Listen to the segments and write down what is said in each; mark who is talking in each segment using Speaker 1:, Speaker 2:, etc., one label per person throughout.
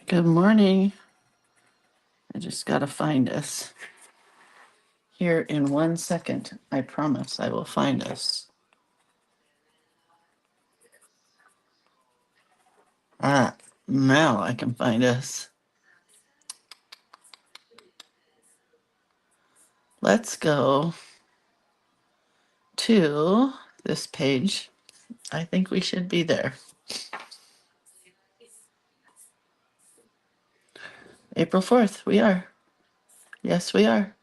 Speaker 1: Good morning. I just got to find us here in 1 second. I promise I will find us. Now I can find us. Let's go to this page. I think we should be there. April 4th, we are. Yes, we are.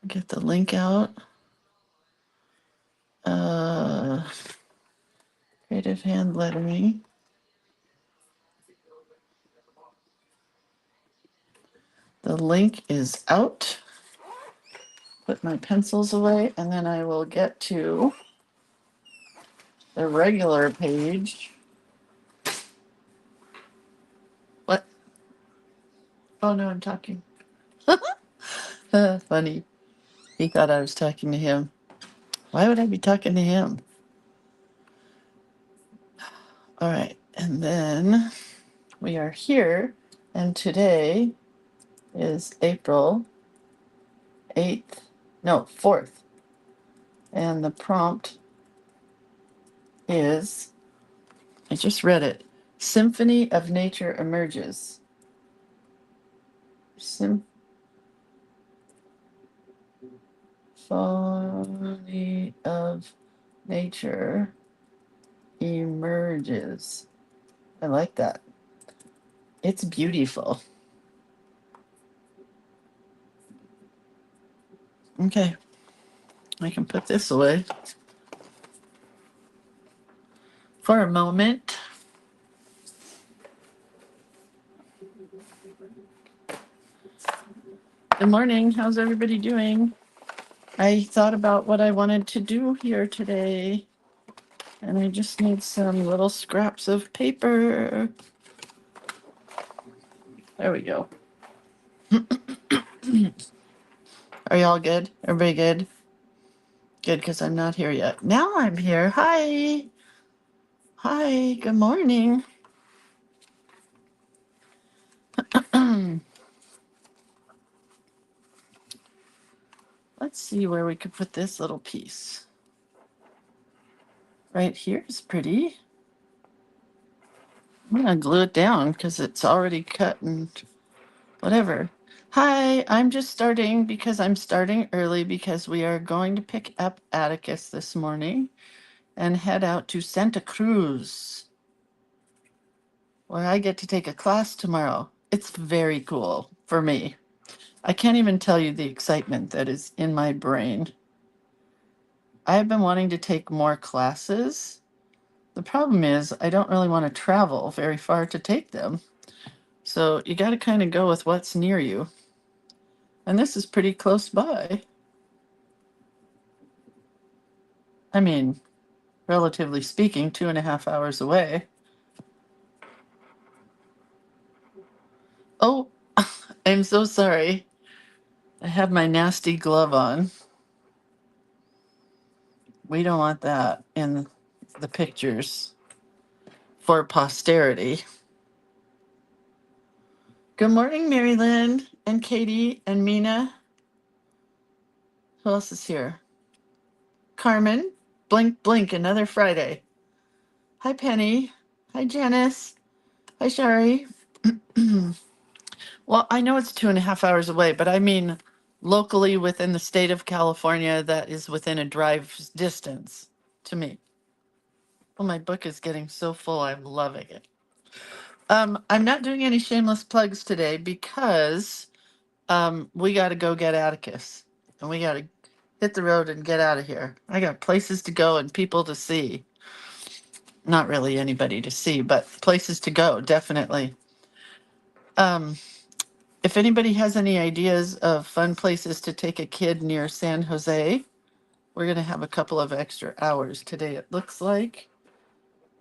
Speaker 1: Get the link out. Creative hand lettering. The link is out. Put my pencils away, and then I will get to the regular page. What? Oh no, I'm talking. Funny. He thought I was talking to him. Why would I be talking to him? All right. And then we are here. And today is April 8th. No, 4th. And the prompt is, I just read it. Symphony of Nature emerges. Symphony of Nature emerges. I like that. It's beautiful. Okay. I can put this away for a moment. Good morning. How's everybody doing? I thought about what I wanted to do here today, and I just need some little scraps of paper. There we go. Are y'all good? Everybody good? Good, because I'm not here yet. Now I'm here. Hi. Hi. Good morning. Let's see where we could put this little piece. Right here is pretty. I'm going to glue it down because it's already cut and whatever. Hi, I'm just starting because I'm starting early because we are going to pick up Atticus this morning and head out to Santa Cruz, where I get to take a class tomorrow. It's very cool for me. I can't even tell you the excitement that is in my brain. I've been wanting to take more classes. The problem is I don't really want to travel very far to take them. So you got to kind of go with what's near you. And this is pretty close by. I mean, relatively speaking, 2.5 hours away. Oh, I'm so sorry. I have my nasty glove on. We don't want that in the pictures for posterity. Good morning, Mary Lynn and Katie and Mina. Who else is here? Carmen. Blink, blink, another Friday. Hi, Penny. Hi, Janice. Hi, Shari. Well, I know it's 2.5 hours away, but I mean locally within the state of California that is within a drive distance to me. Well, my book is getting so full, I'm loving it. I'm not doing any shameless plugs today because we got to go get Atticus and we got to hit the road and get out of here. I got places to go and people to see. Not really anybody to see, but places to go, definitely. If anybody has any ideas of fun places to take a kid near San Jose, we're going to have a couple of extra hours today, it looks like.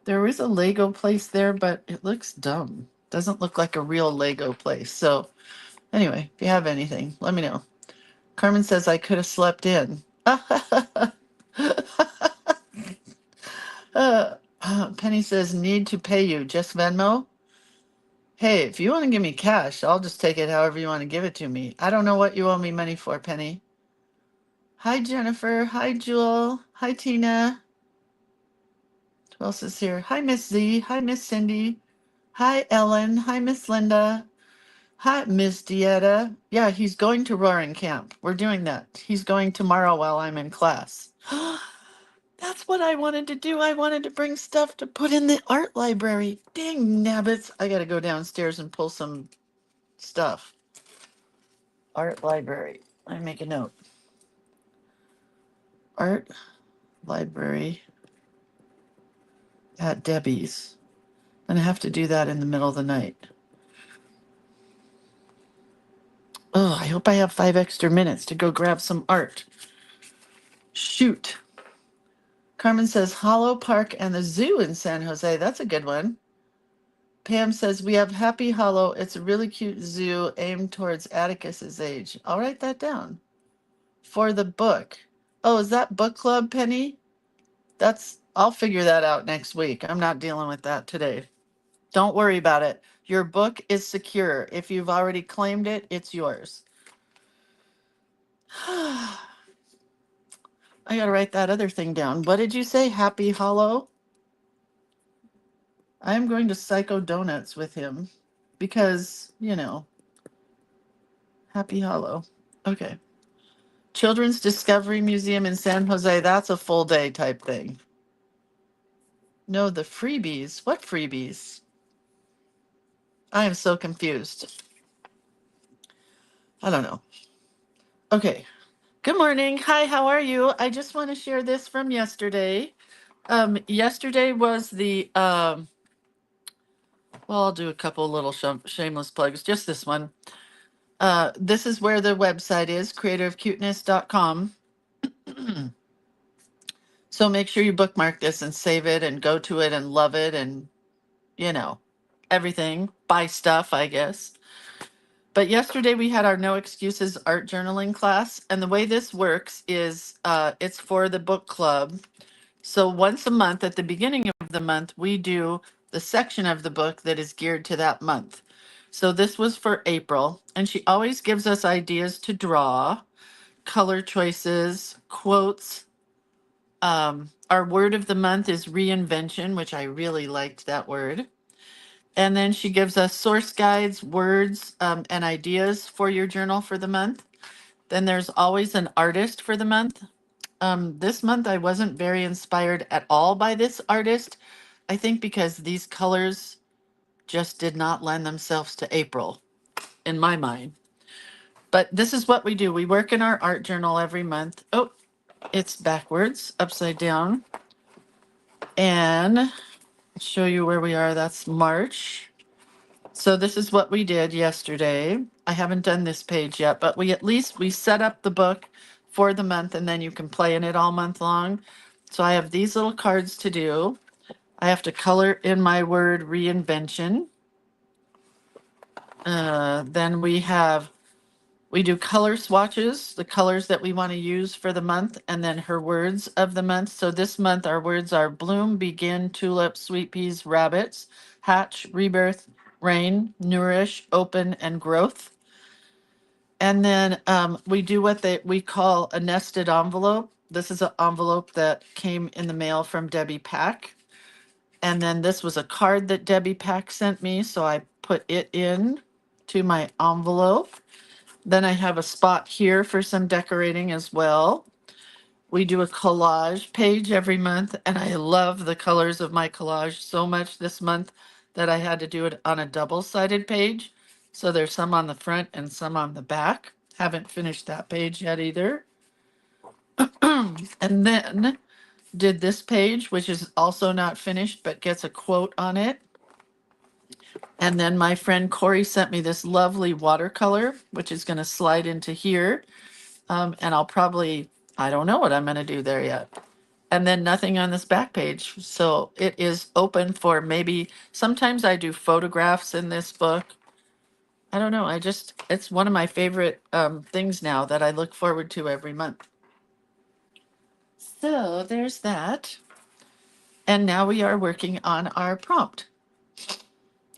Speaker 1: There is a Lego place there, but it looks dumb. Doesn't look like a real Lego place. So anyway, if you have anything, let me know. Carmen says I could have slept in. Penny says, need to pay you. Just Venmo? Hey, if you want to give me cash, I'll just take it however you want to give it to me. I don't know what you owe me money for, Penny. Hi, Jennifer. Hi, Jewel. Hi, Tina. Who else is here? Hi, Miss Z. Hi, Miss Cindy. Hi, Ellen. Hi, Miss Linda. Hi, Miss Dieta. Yeah, he's going to Roaring Camp. We're doing that. He's going tomorrow while I'm in class. That's what I wanted to do. I wanted to bring stuff to put in the art library. Dang nabbits. I got to go downstairs and pull some stuff. Art library. Let me make a note. Art library at Debbie's. I'm going to have to do that in the middle of the night. Oh, I hope I have 5 extra minutes to go grab some art. Shoot. Carmen says Hollow Park and the zoo in San Jose. That's a good one. Pam says we have Happy Hollow. It's a really cute zoo aimed towards Atticus's age. I'll write that down. For the book. Oh, is that book club, Penny? I'll figure that out next week. I'm not dealing with that today. Don't worry about it. Your book is secure. If you've already claimed it, it's yours. I gotta write that other thing down. What did you say? Happy Hollow? I'm going to Psycho Donuts with him because, Happy Hollow. Okay. Children's Discovery Museum in San Jose. That's a full day type thing. No, the freebies. What freebies? I am so confused. I don't know. Okay. Good morning. Hi, how are you? I just want to share this from yesterday. Yesterday was well, I'll do a couple little shameless plugs, just this one. This is where the website is, creativecuteness.com. So make sure you bookmark this and save it and go to it and love it and, everything. Buy stuff, I guess. But yesterday we had our No Excuses art journaling class. And the way this works is it's for the book club. So once a month at the beginning of the month, we do the section of the book that is geared to that month. So this was for April. And she always gives us ideas to draw, color choices, quotes. Our word of the month is reinvention, which I really liked that word. And then she gives us source guides, words, and ideas for your journal for the month. Then there's always an artist for the month. This month I wasn't very inspired at all by this artist. I think because these colors just did not lend themselves to April in my mind. But this is what we do. We work in our art journal every month. Oh, it's backwards, upside down. And show you where we are. That's March. So this is what we did yesterday. I haven't done this page yet, but we set up the book for the month and then you can play in it all month long. So I have these little cards to do. I have to color in my word reinvention. Then we do color swatches, the colors that we want to use for the month, and then her words of the month. So this month our words are bloom, begin, tulip, sweet peas, rabbits, hatch, rebirth, rain, nourish, open, and growth. And then we do what we call a nested envelope. This is an envelope that came in the mail from Debbie Pack. And then this was a card that Debbie Pack sent me, so I put it in to my envelope. Then I have a spot here for some decorating as well. We do a collage page every month, and I love the colors of my collage so much this month that I had to do it on a double-sided page. So there's some on the front and some on the back. Haven't finished that page yet either. And then did this page, which is also not finished, but gets a quote on it. And then my friend Corey sent me this lovely watercolor, which is going to slide into here. And I don't know what I'm going to do there yet. And then nothing on this back page. So it is open for sometimes I do photographs in this book. I don't know. It's one of my favorite things now that I look forward to every month. So there's that. And now we are working on our prompt.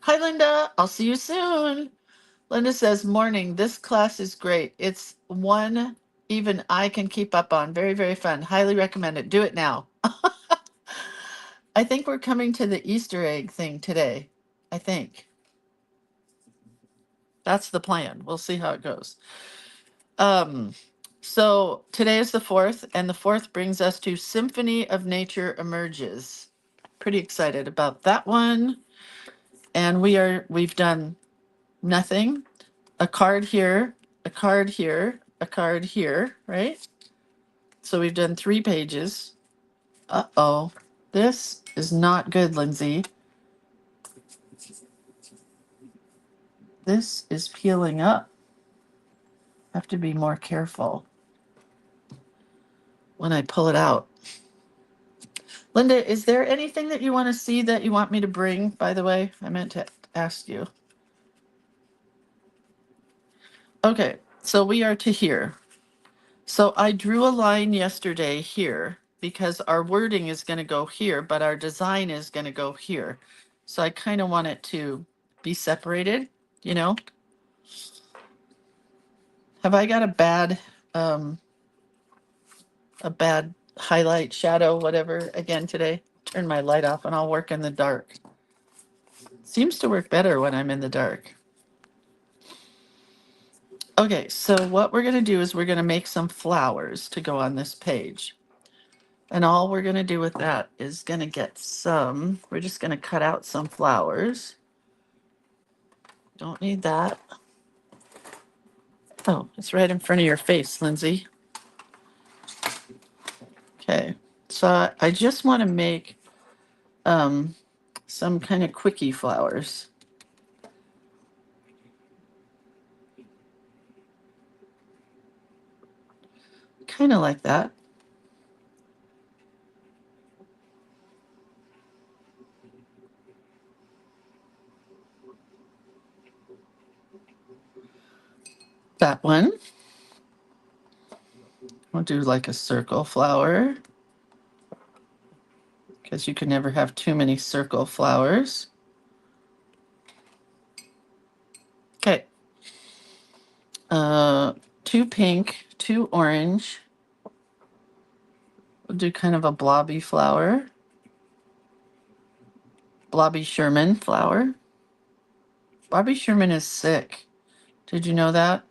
Speaker 1: Hi, Linda. I'll see you soon. Linda says, morning. This class is great. It's one even I can keep up on. Very, very fun. Highly recommend it. Do it now. I think we're coming to the Easter egg thing today. I think. That's the plan. We'll see how it goes. Um, so today is the 4th, and the 4th brings us to Symphony of Nature Emerges. Pretty excited about that one. And we've done nothing. A card here, a card here, a card here, right? So we've done 3 pages. Uh-oh. This is not good, Lindsay. This is peeling up. Have to be more careful when I pull it out. Linda, is there anything that you want to see that you want me to bring, by the way? I meant to ask you. Okay, so we are to here. So I drew a line yesterday here because our wording is going to go here, but our design is going to go here. So I kind of want it to be separated, you know? Have I got um, a bad highlight, shadow, whatever again today? Turn my light off and I'll work in the dark. Seems to work better when I'm in the dark. Okay, so what we're going to do is we're going to make some flowers to go on this page. And all we're going to do with that is going to get we're just going to cut out some flowers. Don't need that. Oh, it's right in front of your face, Lindsay. Okay, so I just want to make some kind of quickie flowers. Kind of like that. That one. We'll do like a circle flower because you can never have too many circle flowers. Okay. 2 pink, 2 orange. We'll do kind of a blobby flower. Blobby Sherman flower. Bobby Sherman is sick. Did you know that?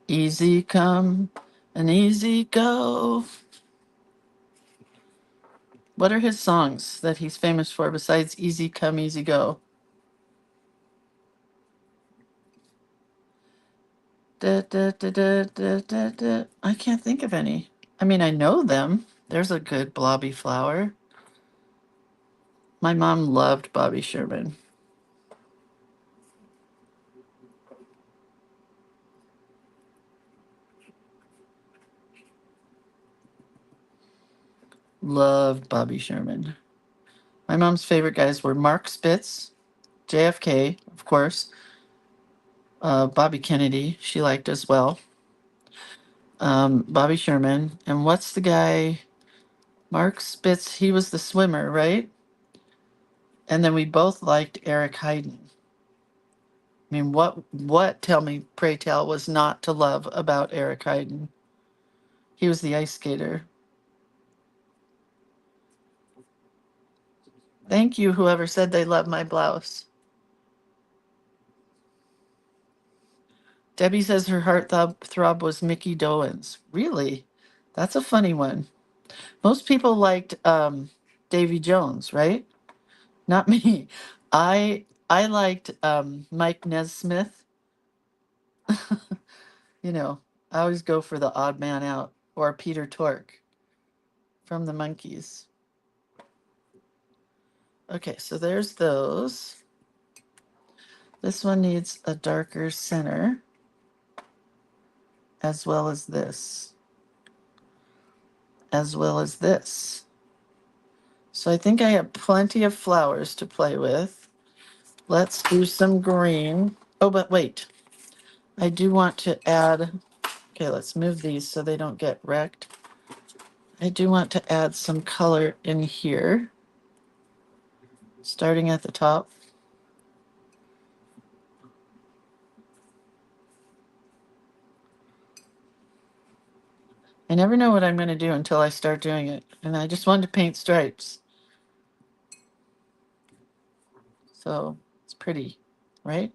Speaker 1: Easy come and easy go. What are his songs that he's famous for besides Easy Come, Easy Go? Da, da, da, da, da, da, da. I can't think of any. I mean, I know them. There's a good blobby flower. My mom loved Bobby Sherman. Loved Bobby Sherman. My mom's favorite guys were Mark Spitz, JFK, of course, Bobby Kennedy, she liked as well. Bobby Sherman. And what's the guy? Mark Spitz, he was the swimmer, right? And then we both liked Eric Hayden. I mean, what, tell me, pray tell, was not to love about Eric Hayden? He was the ice skater. Thank you, whoever said they loved my blouse. Debbie says her heartthrob was Mickey Dolenz. Really? That's a funny one. Most people liked Davy Jones, right? Not me. I liked Mike Nesmith. You know, I always go for the odd man out, or Peter Tork from the Monkees. Okay, so there's those. This one needs a darker center, as well as this, as well as this. So I think I have plenty of flowers to play with. Let's do some green. Oh, but wait. I do want to add, okay, let's move these so they don't get wrecked. I do want to add some color in here, starting at the top. I never know what I'm going to do until I start doing it. And I just wanted to paint stripes. So it's pretty, right?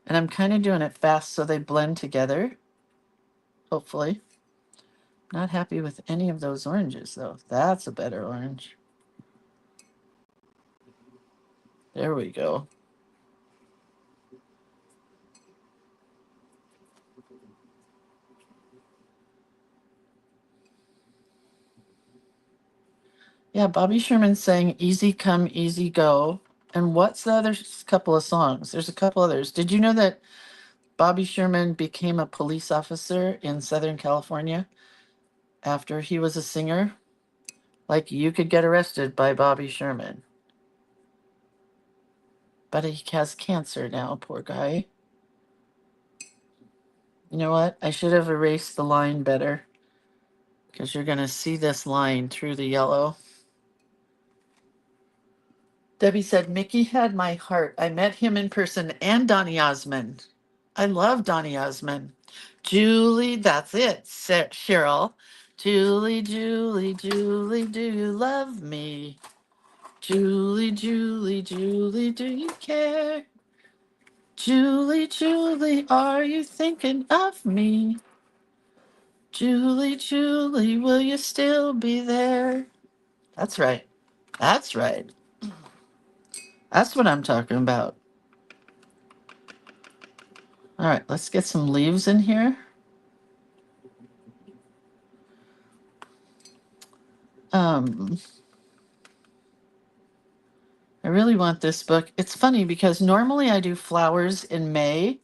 Speaker 1: And I'm kind of doing it fast so they blend together, hopefully. Not happy with any of those oranges, though. That's a better orange. There we go. Yeah, Bobby Sherman sang Easy Come, Easy Go. And what's the other couple of songs? There's a couple others. Did you know that Bobby Sherman became a police officer in Southern California after he was a singer? Like, you could get arrested by Bobby Sherman. But he has cancer now, poor guy. You know what? I should have erased the line better because you're going to see this line through the yellow. Debbie said, Mickey had my heart. I met him in person and Donny Osmond. I love Donny Osmond. Julie, that's it. Cheryl. Julie, Julie, Julie, do you love me? Julie, Julie, Julie, do you care? Julie, Julie, are you thinking of me? Julie, Julie, will you still be there? That's right. That's right. That's what I'm talking about. All right, let's get some leaves in here. Um, I really want this book. It's funny because normally I do flowers in May,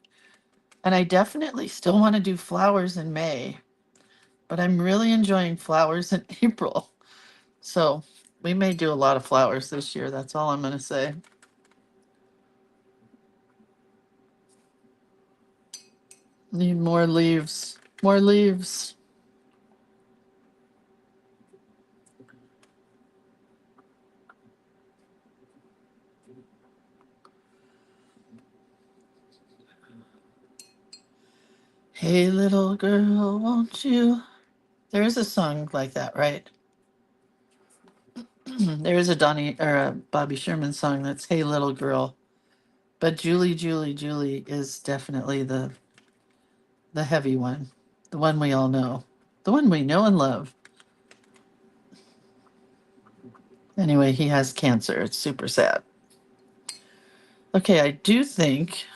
Speaker 1: and I definitely still want to do flowers in May, but I'm really enjoying flowers in April. So we may do a lot of flowers this year. That's all I'm going to say. Need more leaves. More leaves. Hey, little girl, won't you? There is a song like that, right? There is a Donny or a Bobby Sherman song that's "Hey, little girl," but "Julie, Julie, Julie" is definitely the heavy one, the one we all know, the one we know and love. Anyway, he has cancer. It's super sad. Okay, I do think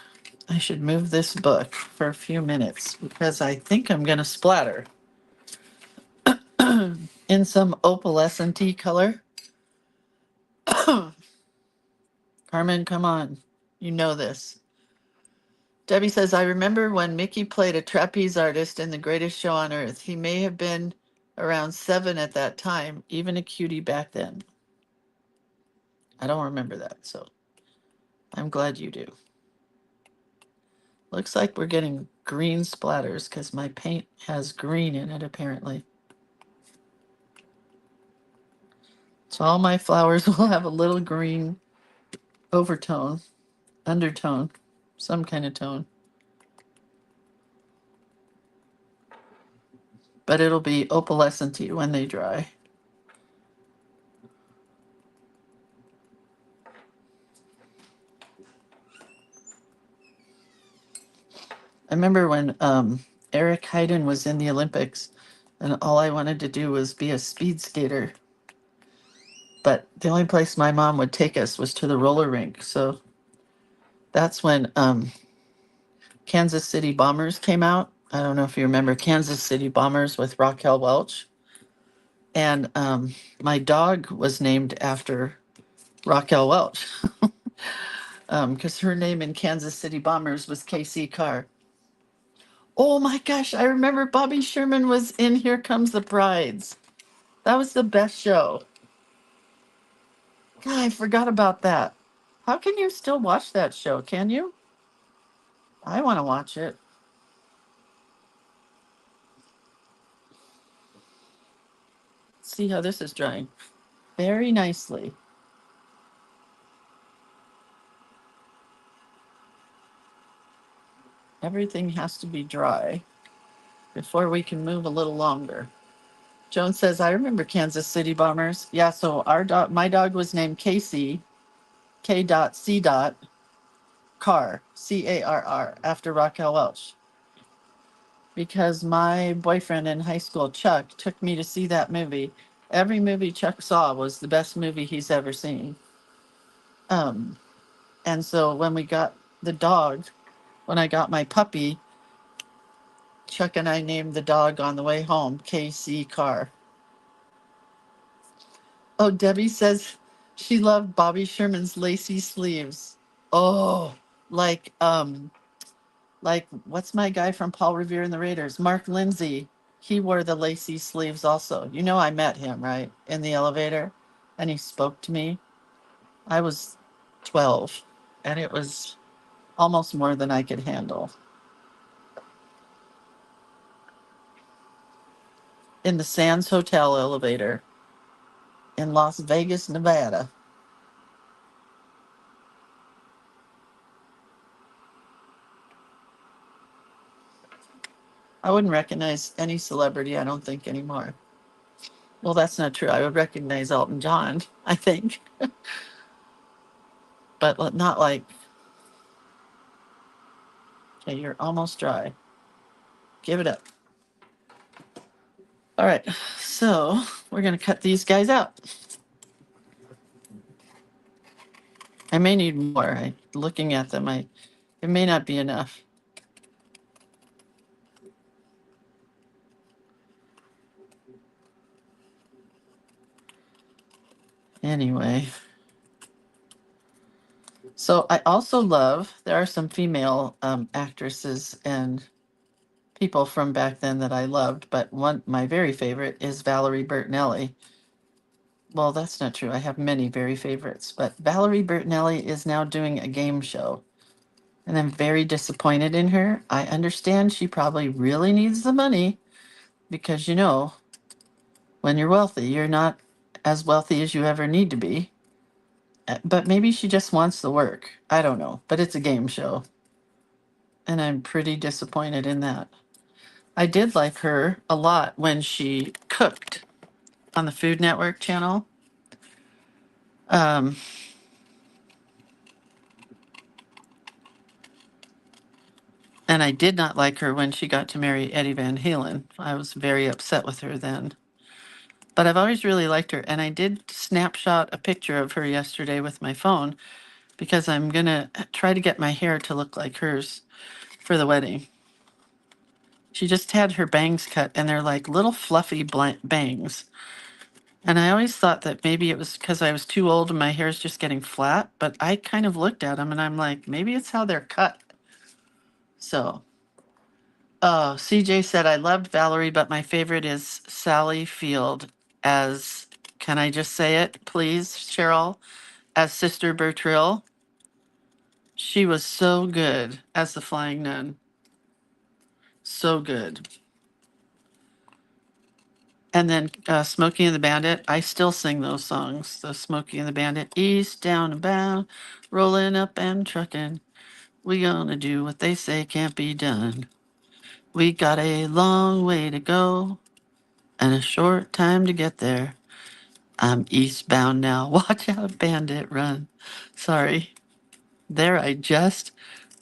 Speaker 1: I should move this book for a few minutes because I think I'm going to splatter in some opalescent color. Carmen, come on. You know this. Debbie says, I remember when Mickey played a trapeze artist in The Greatest Show on Earth. He may have been around 7 at that time, even a cutie back then. I don't remember that, so I'm glad you do. Looks like we're getting green splatters because my paint has green in it, apparently. So all my flowers will have a little green overtone, undertone, some kind of tone. But it'll be opalescent-y when they dry. I remember when Eric Heiden was in the Olympics, and all I wanted to do was be a speed skater. But the only place my mom would take us was to the roller rink. So that's when Kansas City Bombers came out. I don't know if you remember Kansas City Bombers with Raquel Welch. And my dog was named after Raquel Welch because her name in Kansas City Bombers was KC Carr. Oh my gosh, I remember Bobby Sherman was in Here Comes the Brides. That was the best show. God, I forgot about that. How can you still watch that show? Can you? I want to watch it. see how this is drying. Very nicely. Everything has to be dry before we can move a little longer. Joan says, I remember Kansas City Bombers. Yeah, so our dog, my dog was named Casey, K.C. Carr, Carr, after Raquel Welch. Because my boyfriend in high school, Chuck, took me to see that movie. Every movie Chuck saw was the best movie he's ever seen. Um, and so when we got the dog, when I got my puppy, Chuck and I named the dog on the way home KC Carr. Oh, Debbie says she loved Bobby Sherman's lacy sleeves. Oh, like what's my guy from Paul Revere and the Raiders? Mark Lindsay. He wore the lacy sleeves also. You know, I met him, right? In the elevator, and he spoke to me. I was 12, and it was almost more than I could handle. In the Sands Hotel elevator in Las Vegas, Nevada. I wouldn't recognize any celebrity, I don't think, anymore. Well, that's not true. I would recognize Elton John, I think, but not like, okay, you're almost dry. Give it up. All right, so we're going to cut these guys out. I may need more. Looking at them, it may not be enough. Anyway. So I also love, there are some female actresses and people from back then that I loved, but my very favorite is Valerie Bertinelli. Well, that's not true. I have many very favorites, but Valerie Bertinelli is now doing a game show, and I'm very disappointed in her. I understand she probably really needs the money because, you know, when you're wealthy, you're not as wealthy as you ever need to be. But maybe she just wants the work. I don't know, but it's a game show, and I'm pretty disappointed in that. I did like her a lot when she cooked on the Food Network channel. Um, and I did not like her when she got to marry Eddie Van Halen. I was very upset with her then. But I've always really liked her. And I did snapshot a picture of her yesterday with my phone because I'm going to try to get my hair to look like hers for the wedding. She just had her bangs cut, and they're like little fluffy bangs. And I always thought that maybe it was because I was too old and my hair is just getting flat, but I kind of looked at them and I'm like, maybe it's how they're cut. So, oh, CJ said, I loved Valerie, but my favorite is Sally Field as, can I just say it, please, Cheryl, as Sister Bertrill. She was so good as the Flying Nun. So good. And then Smokey and the Bandit, I still sing those songs. The Smokey and the Bandit, east, down and bound, rolling up and trucking. We gonna do what they say can't be done. We got a long way to go and a short time to get there. I'm eastbound now. Watch out, bandit, run. Sorry. There,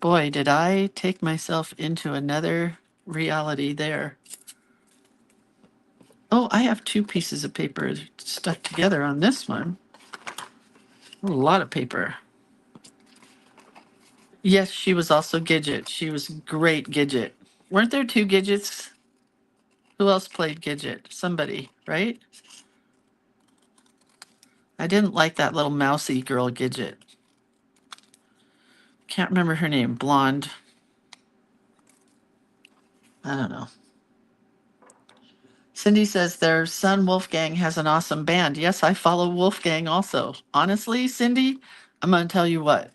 Speaker 1: boy, did I take myself into another reality there. Oh, I have two pieces of paper stuck together on this one. A lot of paper. Yes, she was also Gidget. She was great Gidget. Weren't there two Gidgets? Who else played Gidget? Somebody, right? I didn't like that little mousy girl Gidget. Can't remember her name. Blonde. I don't know. Cindy says their son Wolfgang has an awesome band. Yes, I follow Wolfgang also. Honestly, Cindy, I'm going to tell you what.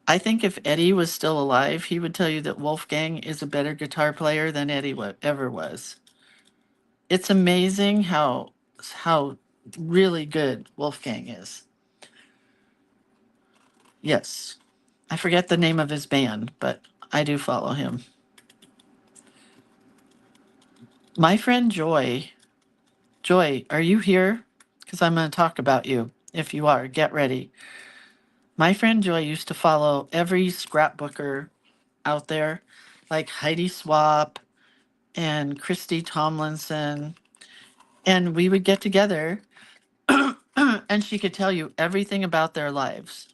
Speaker 1: I think if Eddie was still alive, he would tell you that Wolfgang is a better guitar player than Eddie ever was. It's amazing how how really good Wolfgang is. Yes. I forget the name of his band, but I do follow him. My friend Joy. Joy, are you here? Because I'm going to talk about you. If you are, get ready. My friend Joy used to follow every scrapbooker out there, like Heidi Swap and Christy Tomlinson. And we would get together and she could tell you everything about their lives.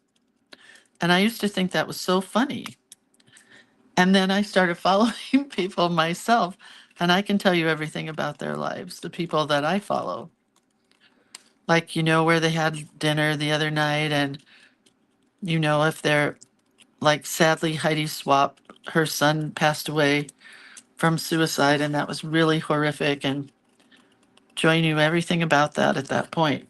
Speaker 1: And I used to think that was so funny. And then I started following people myself, and I can tell you everything about their lives, the people that I follow. Like, where they had dinner the other night, and if they're like, sadly, Heidi Swap, her son passed away from suicide, and that was really horrific. And Joy knew everything about that at that point.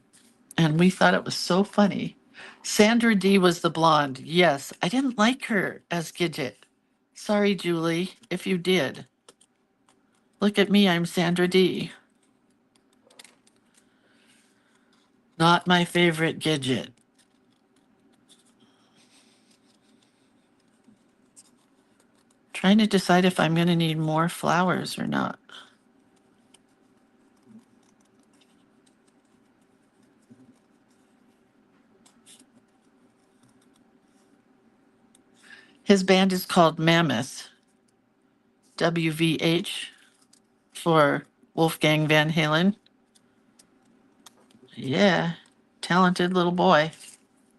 Speaker 1: And we thought it was so funny. Sandra D was the blonde. Yes, I didn't like her as Gidget. Sorry, Julie, if you did. Look at me, I'm Sandra D. Not my favorite Gidget. Trying to decide if I'm going to need more flowers or not. His band is called Mammoth, WVH, for Wolfgang Van Halen. Yeah, talented little boy,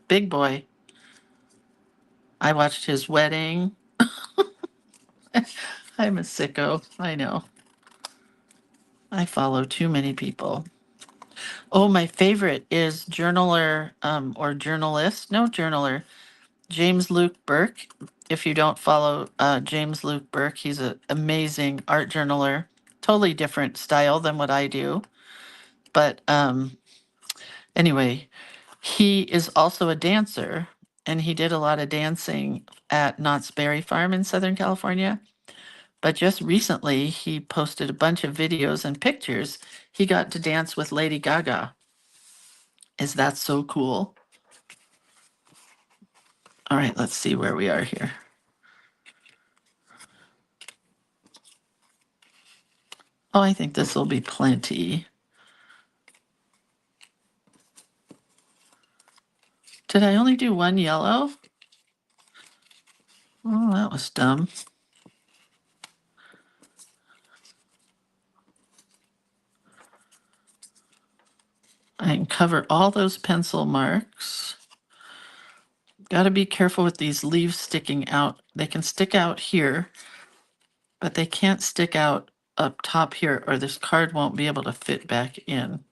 Speaker 1: big boy. I watched his wedding. I'm a sicko, I know. I follow too many people. Oh, my favorite is journaler or journalist. No, journaler. James Luke Burke. If you don't follow James Luke Burke, he's an amazing art journaler. Totally different style than what I do. But anyway, he is also a dancer, and he did a lot of dancing at Knott's Berry Farm in Southern California. But just recently, he posted a bunch of videos and pictures. He got to dance with Lady Gaga. Is that so cool? All right, let's see where we are here. Oh, I think this will be plenty. Did I only do one yellow? Oh, that was dumb. I can cover all those pencil marks. Got to be careful with these leaves sticking out. They can stick out here, but they can't stick out up top here, or this card won't be able to fit back in.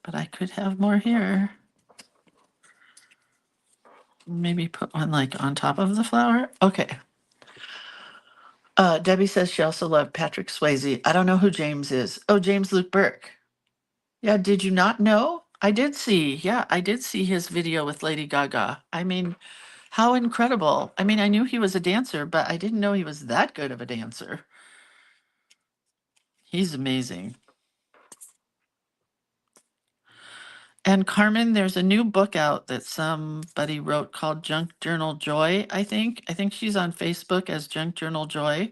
Speaker 1: But I could have more here. Maybe put one like on top of the flower. Okay. Debbie says she also loved Patrick Swayze. I don't know who James is. Oh, James Luke Burke. Yeah, did you not know? I did see. Yeah, I did see his video with Lady Gaga. I mean, how incredible. I mean, I knew he was a dancer, but I didn't know he was that good of a dancer. He's amazing. And Carmen, there's a new book out that somebody wrote called Junk Journal Joy, I think. I think she's on Facebook as Junk Journal Joy.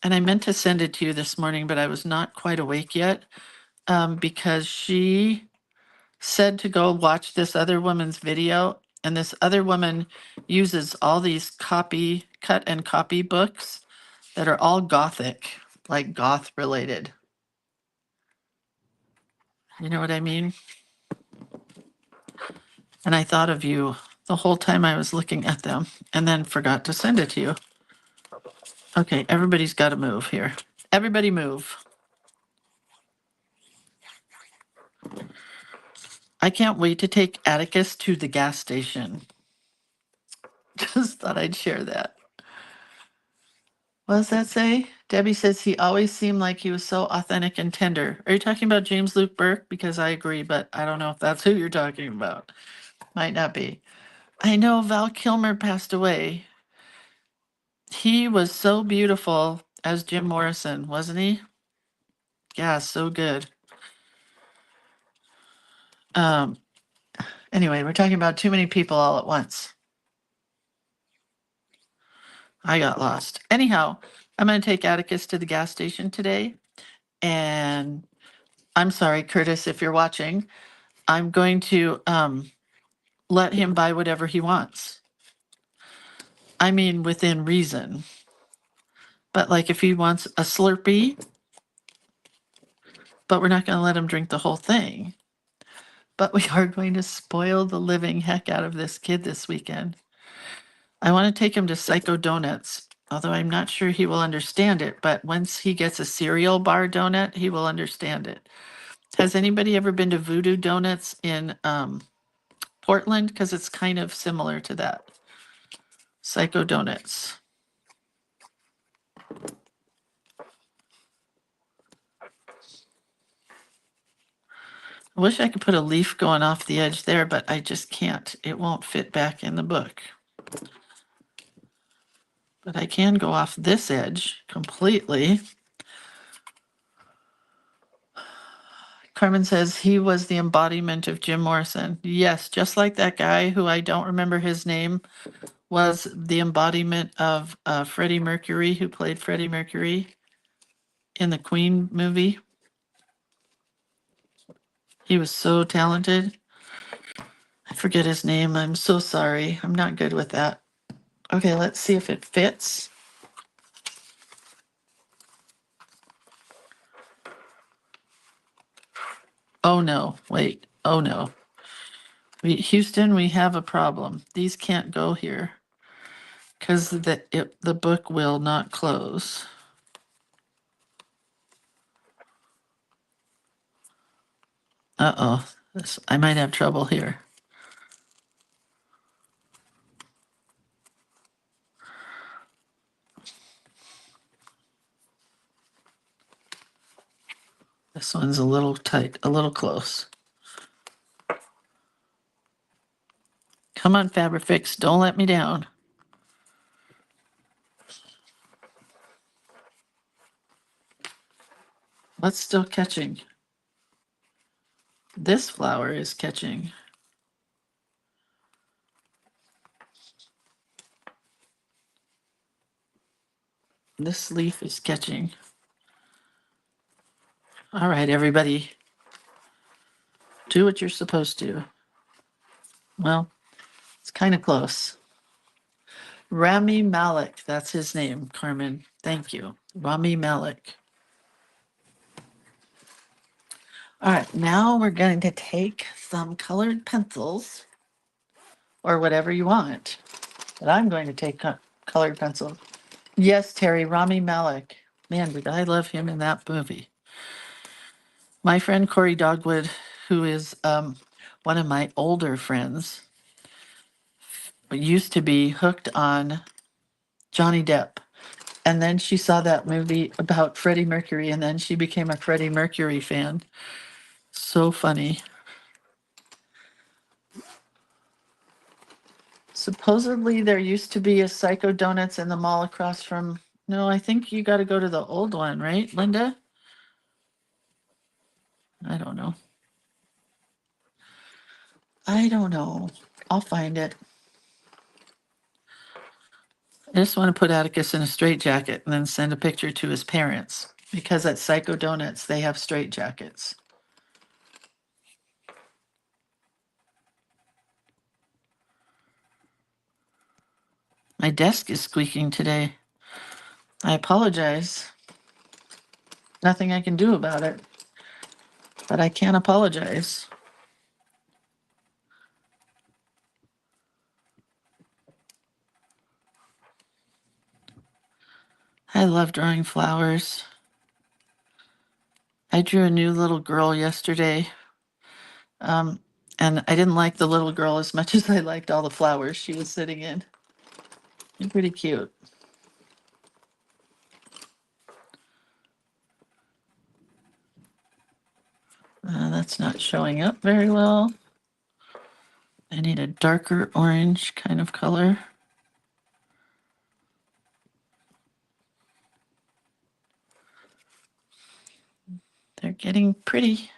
Speaker 1: And I meant to send it to you this morning, but I was not quite awake yet because she said to go watch this other woman's video. And this other woman uses all these cut and copy books that are all gothic, like goth related. You know what I mean? And I thought of you the whole time I was looking at them and then forgot to send it to you. Okay, everybody's got to move here. Everybody move. I can't wait to take Atticus to the gas station. Just thought I'd share that. What does that say? Debbie says he always seemed like he was so authentic and tender. Are you talking about James Luke Burke? Because I agree, but I don't know if that's who you're talking about. Might not be. I know Val Kilmer passed away. He was so beautiful as Jim Morrison, wasn't he? Yeah, so good. Um, anyway, we're talking about too many people all at once. I got lost. Anyhow, I'm going to take Atticus to the gas station today. And I'm sorry, Curtis, if you're watching, I'm going to let him buy whatever he wants. I mean, within reason. But like if he wants a Slurpee, but we're not going to let him drink the whole thing. But we are going to spoil the living heck out of this kid this weekend. I want to take him to Psycho Donuts, although I'm not sure he will understand it. But once he gets a cereal bar donut, he will understand it. Has anybody ever been to Voodoo Donuts in Portland? Because it's kind of similar to that. Psycho Donuts. I wish I could put a leaf going off the edge there, but I just can't. It won't fit back in the book. But I can go off this edge completely. Carmen says he was the embodiment of Jim Morrison. Yes, just like that guy who I don't remember his name was the embodiment of Freddie Mercury, who played Freddie Mercury in the Queen movie. He was so talented. I forget his name. I'm so sorry. I'm not good with that. Okay, let's see if it fits. Oh no, wait. Oh no. Houston, we have a problem. These can't go here because the book will not close. Uh-oh. I might have trouble here. This one's a little tight, a little close. Come on, Fabrifix, don't let me down. What's still catching? This flower is catching. This leaf is catching. All right, everybody. Do what you're supposed to. Well, it's kind of close. Rami Malek, that's his name, Carmen. Thank you. Rami Malek. All right, now we're going to take some colored pencils or whatever you want. But I'm going to take colored pencils. Yes, Terry, Rami Malek. Man, did I love him in that movie. My friend Corey Dogwood, who is one of my older friends, used to be hooked on Johnny Depp. And then she saw that movie about Freddie Mercury, and then she became a Freddie Mercury fan. So funny. Supposedly, there used to be a Psycho Donuts in the mall across from. No, I think you got to go to the old one, right, Linda? I don't know. I don't know. I'll find it. I just want to put Atticus in a straitjacket and then send a picture to his parents because at Psycho Donuts they have straitjackets. My desk is squeaking today. I apologize. Nothing I can do about it, but I can't apologize. I love drawing flowers. I drew a new little girl yesterday. And I didn't like the little girl as much as I liked all the flowers she was sitting in. They're pretty cute. That's not showing up very well. I need a darker orange kind of color. getting pretty.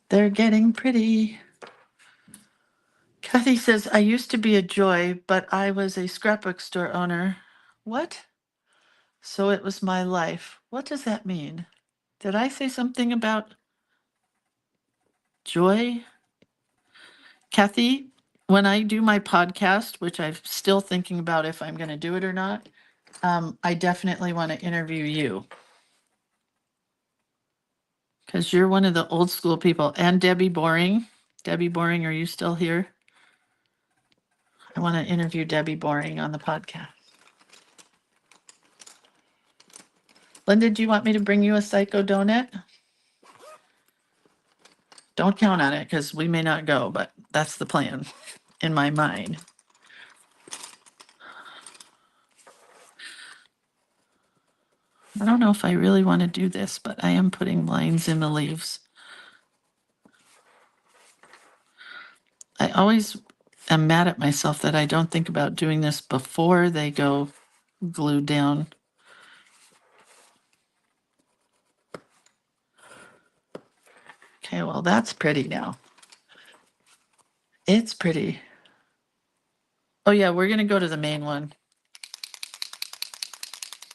Speaker 1: They're getting pretty. Kathy says, I used to be a joy, but I was a scrapbook store owner. What? So it was my life. What does that mean? Did I say something about joy? Kathy, when I do my podcast, which I'm still thinking about if I'm going to do it or not, I definitely want to interview you because you're one of the old school people. And Debbie Boring. Debbie Boring, are you still here? I want to interview Debbie Boring on the podcast. Linda, do you want me to bring you a psycho donut? Don't count on it because we may not go, but that's the plan in my mind. I don't know if I really want to do this, but I am putting lines in the leaves. I always am mad at myself that I don't think about doing this before they go glued down. Okay, well, that's pretty now. It's pretty. Oh, yeah, we're going to go to the main one.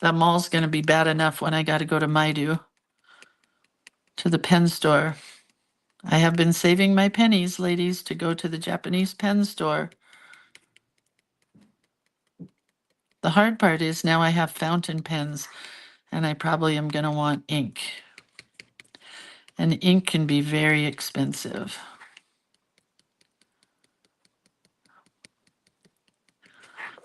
Speaker 1: That mall's going to be bad enough when I got to go to Maidu, to the pen store. I have been saving my pennies, ladies, to go to the Japanese pen store. The hard part is now I have fountain pens, and I probably am going to want ink. And ink can be very expensive.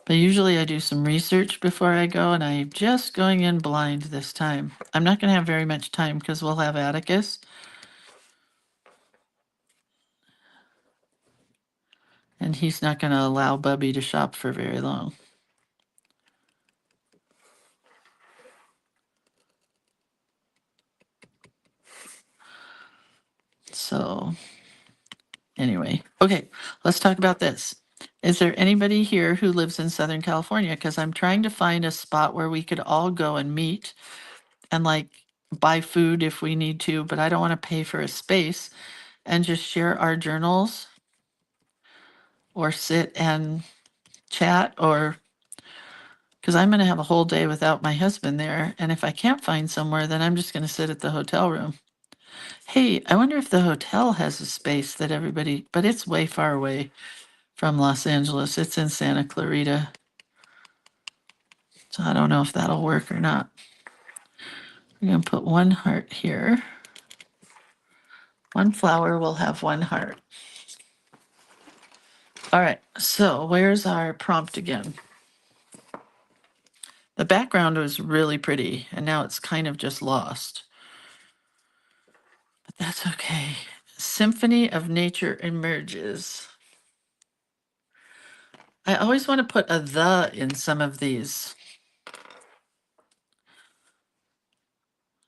Speaker 1: But usually I do some research before I go, and I'm just going in blind this time. I'm not going to have very much time because we'll have Atticus. And he's not going to allow Bubby to shop for very long. So anyway, okay, let's talk about this. Is there anybody here who lives in Southern California? Because I'm trying to find a spot where we could all go and meet and like buy food if we need to, but I don't want to pay for a space and just share our journals or sit and chat, or because I'm going to have a whole day without my husband there. And if I can't find somewhere, then I'm just going to sit at the hotel room. Hey, I wonder if the hotel has a space that everybody, but it's way far away from Los Angeles. It's in Santa Clarita. So I don't know if that'll work or not. I'm going to put one heart here. One flower will have one heart. All right, so where's our prompt again? The background was really pretty, and now it's kind of just lost. But that's okay. Symphony of Nature emerges. I always want to put a the in some of these.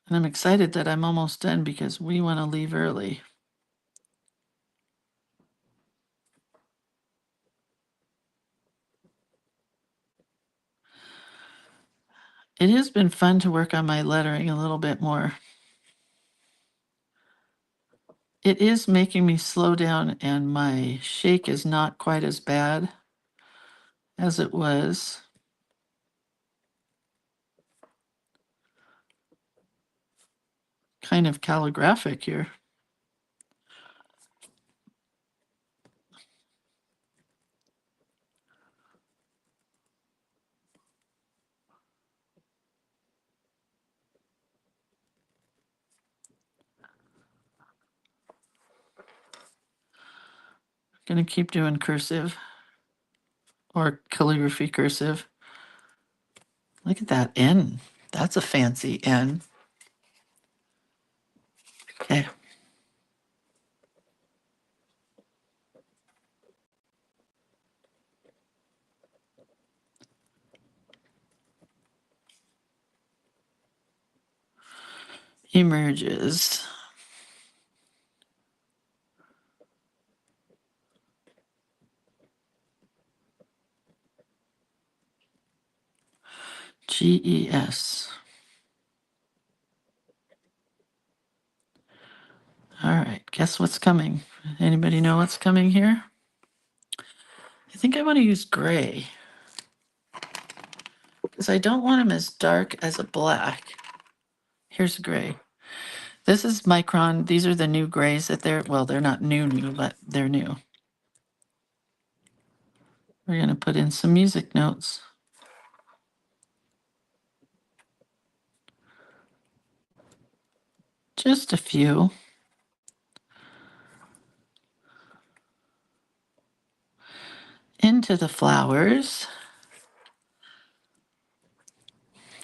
Speaker 1: And I'm excited that I'm almost done because we want to leave early. It has been fun to work on my lettering a little bit more. It is making me slow down, and my shake is not quite as bad as it was. Kind of calligraphic here. Gonna keep doing cursive or calligraphy cursive. Look at that N. That's a fancy N. Okay. Emerges. GES. All right, guess what's coming? Anybody know what's coming here? I think I want to use gray because I don't want them as dark as a black. Here's gray. This is Micron. These are the new grays that they're not new, but they're new. We're going to put in some music notes. Just a few. Into the flowers.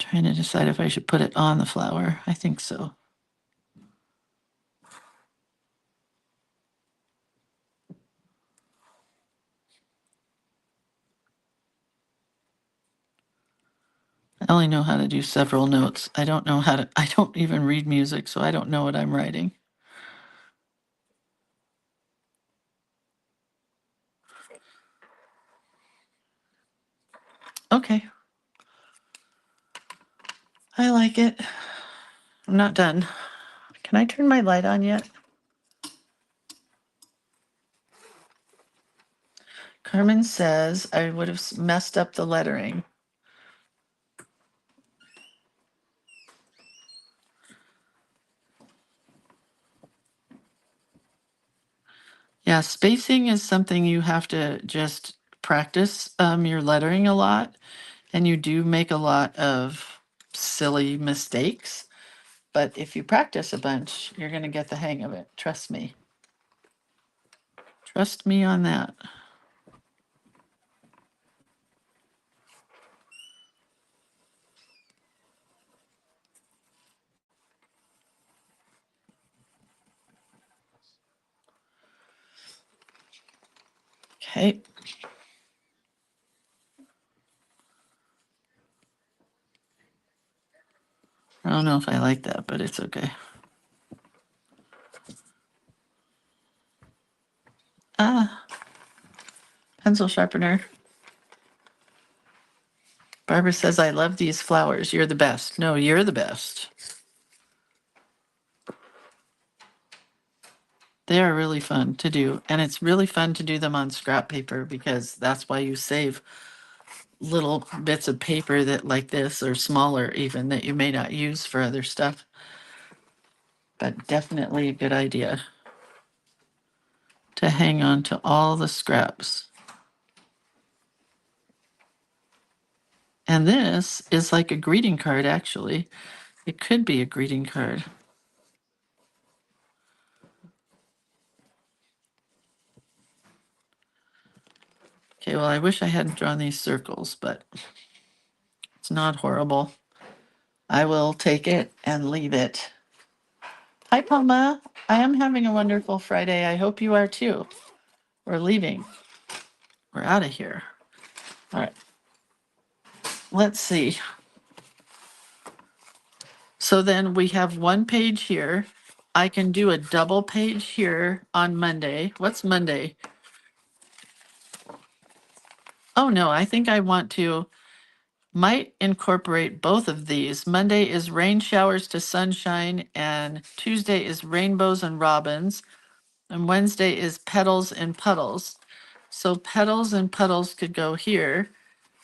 Speaker 1: Trying to decide if I should put it on the flower. I think so. I only know how to do several notes. I don't even read music, so I don't know what I'm writing. Okay. I like it. I'm not done. Can I turn my light on yet? Carmen says I would have messed up the lettering. Yeah, spacing is something you have to just practice your lettering a lot, and you do make a lot of silly mistakes. But if you practice a bunch, you're going to get the hang of it. Trust me. Trust me on that. Okay. I don't know if I like that, but it's okay. Ah, pencil sharpener. Barbara says, I love these flowers. You're the best. No, you're the best. They are really fun to do. And it's really fun to do them on scrap paper because that's why you save little bits of paper that like this or smaller even that you may not use for other stuff. But definitely a good idea to hang on to all the scraps. And this is like a greeting card, actually. It could be a greeting card. Okay, well, I wish I hadn't drawn these circles, but it's not horrible. I will take it and leave it. Hi, Palma. I am having a wonderful Friday. I hope you are too. We're leaving. We're out of here. All right. Let's see. So then we have one page here. I can do a double page here on Monday. What's Monday? Oh no, I think I want to might incorporate both of these. Monday is rain showers to sunshine, and Tuesday is rainbows and robins, and Wednesday is petals and puddles. So petals and puddles could go here,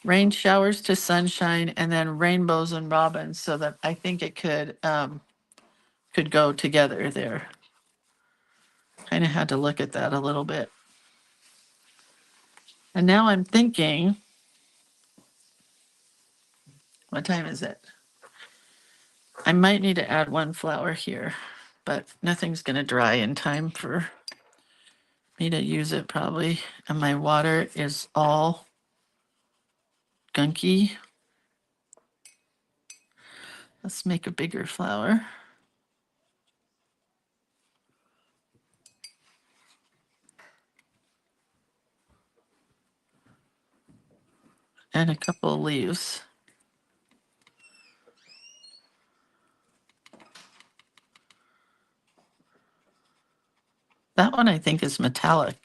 Speaker 1: rain showers to sunshine, and then rainbows and robins. So that I think it could go together there. Kind of had to look at that a little bit. And now I'm thinking, what time is it? I might need to add one flower here, but nothing's going to dry in time for me to use it probably. And my water is all gunky. Let's make a bigger flower. And a couple of leaves. That one I think is metallic.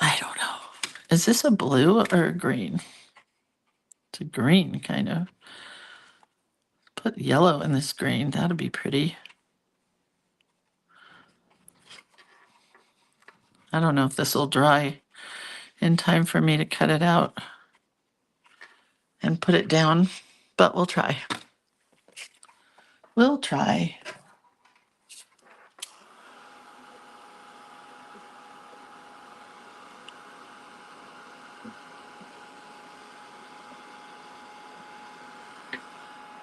Speaker 1: I don't know. Is this a blue or a green? It's a green, kind of. Put yellow in this green. That'd be pretty. I don't know if this will dry in time for me to cut it out and put it down, but we'll try. We'll try.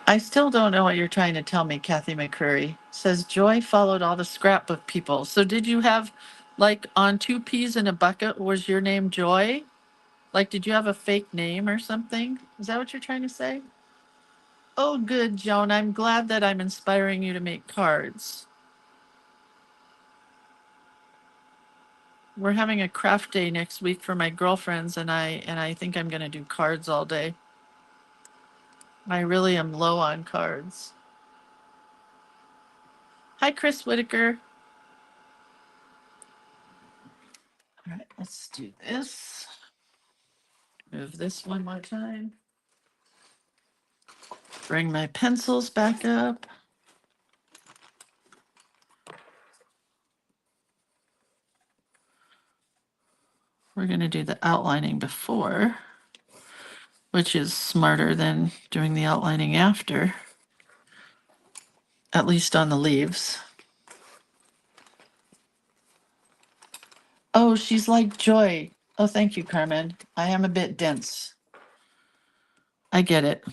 Speaker 1: I still don't know what you're trying to tell me, Kathy McCurry. Says Joy followed all the scrapbook people. So did you have, like, on 2 peas in a bucket, was your name Joy? Like, did you have a fake name or something? Is that what you're trying to say? Oh, good, Joan. I'm glad that I'm inspiring you to make cards. We're having a craft day next week for my girlfriends, and I think I'm going to do cards all day. I really am low on cards. Hi, Chris Whitaker. All right, let's do this. Move this one more time. Bring my pencils back up. We're going to do the outlining before, which is smarter than doing the outlining after, at least on the leaves. Oh, she's like Joy. Oh, thank you, Carmen. I am a bit dense. I get it.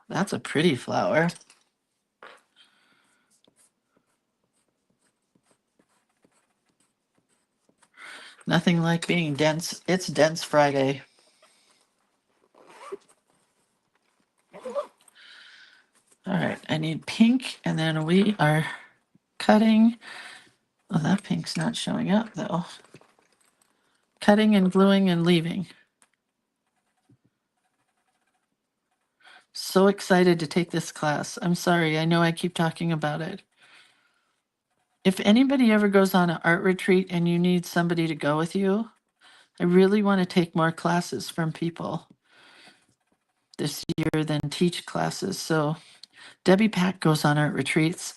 Speaker 1: That's a pretty flower. Nothing like being dense. It's Dense Friday. All right, I need pink, and then we are cutting. Oh, that pink's not showing up, though. Cutting and gluing and leaving. So excited to take this class. I'm sorry, I know I keep talking about it. If anybody ever goes on an art retreat and you need somebody to go with you, I really want to take more classes from people this year than teach classes. So Debbie Pack goes on art retreats,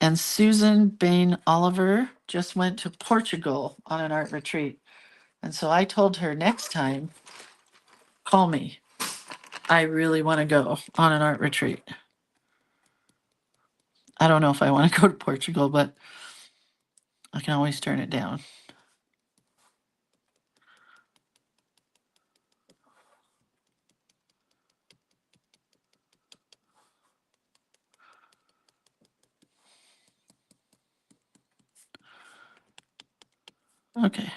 Speaker 1: and Susan Bain Oliver just went to Portugal on an art retreat. And so I told her, next time, call me. I really want to go on an art retreat. I don't know if I want to go to Portugal, but I can always turn it down. Okay.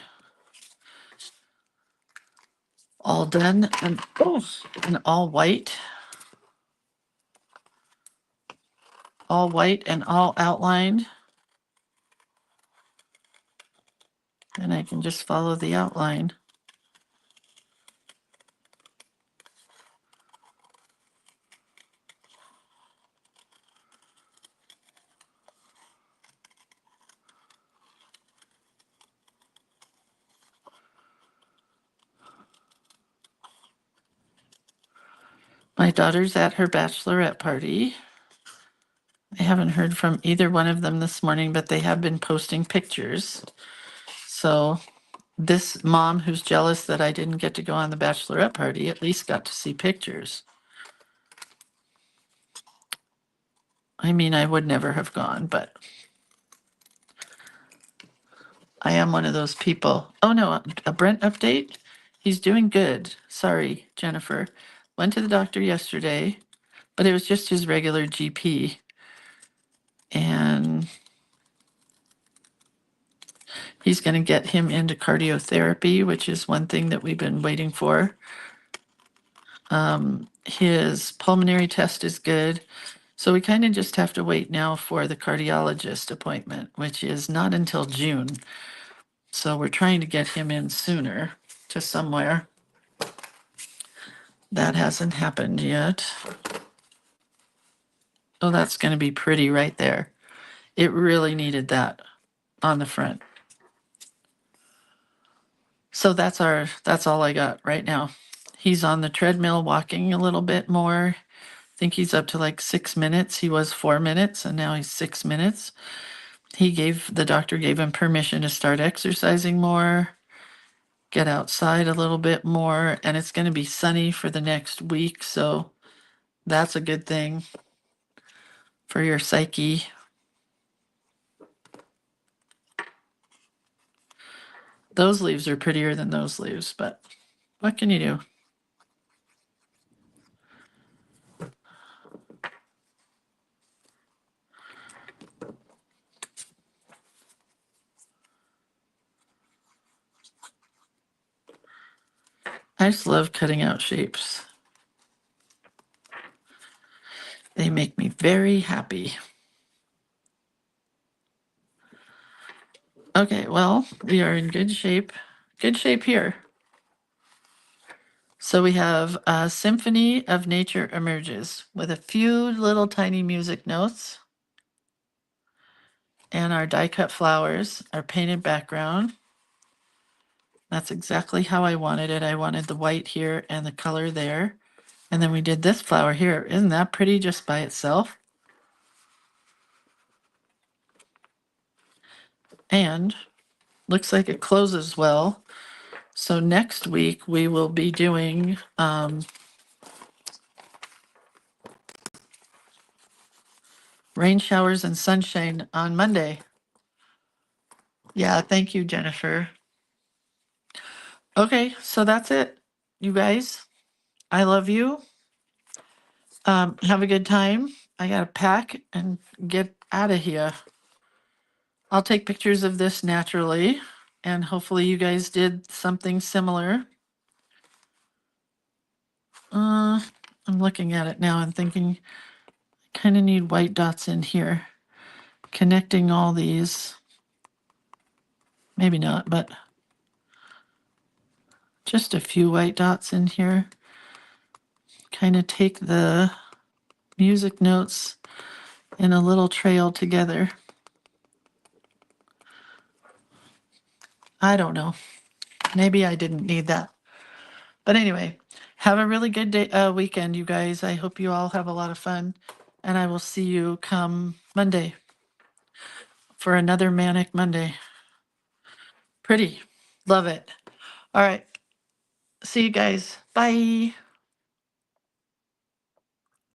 Speaker 1: All done and all white. All white and all outlined. And I can just follow the outline. My daughter's at her bachelorette party. I haven't heard from either one of them this morning, but they have been posting pictures. So this mom who's jealous that I didn't get to go on the bachelorette party at least got to see pictures. I mean, I would never have gone, but I am one of those people. Oh no, a Brent update? He's doing good. Sorry, Jennifer. Went to the doctor yesterday, but it was just his regular GP. And he's going to get him into cardiotherapy, which is one thing that we've been waiting for. His pulmonary test is good. So we kind of just have to wait now for the cardiologist appointment, which is not until June. So we're trying to get him in sooner to somewhere. That hasn't happened yet. Oh, that's going to be pretty right there. It really needed that on the front. So that's all I got right now. He's on the treadmill walking a little bit more. I think he's up to like 6 minutes. He was 4 minutes and now he's 6 minutes. The doctor gave him permission to start exercising more, get outside a little bit more, and it's going to be sunny for the next week. So that's a good thing for your psyche. Those leaves are prettier than those leaves, but what can you do? I just love cutting out shapes. They make me very happy. Okay, well, we are in good shape. Good shape here. So we have a symphony of nature emerges with a few little tiny music notes. And our die cut flowers, our painted background. That's exactly how I wanted it. I wanted the white here and the color there. And then we did this flower here. Isn't that pretty just by itself? And looks like it closes well. So next week we will be doing rain showers and sunshine on Monday. Yeah, thank you, Jennifer. Okay, so that's it, you guys. I love you. Have a good time. I gotta pack and get out of here. I'll take pictures of this naturally, and hopefully you guys did something similar. I'm looking at it now and thinking I kind of need white dots in here, connecting all these. Maybe not, but just a few white dots in here. Kind of take the music notes in a little trail together. I don't know. Maybe I didn't need that. But anyway, have a really good day, weekend, you guys. I hope you all have a lot of fun. And I will see you come Monday for another Manic Monday. Pretty. Love it. All right. See you guys. Bye.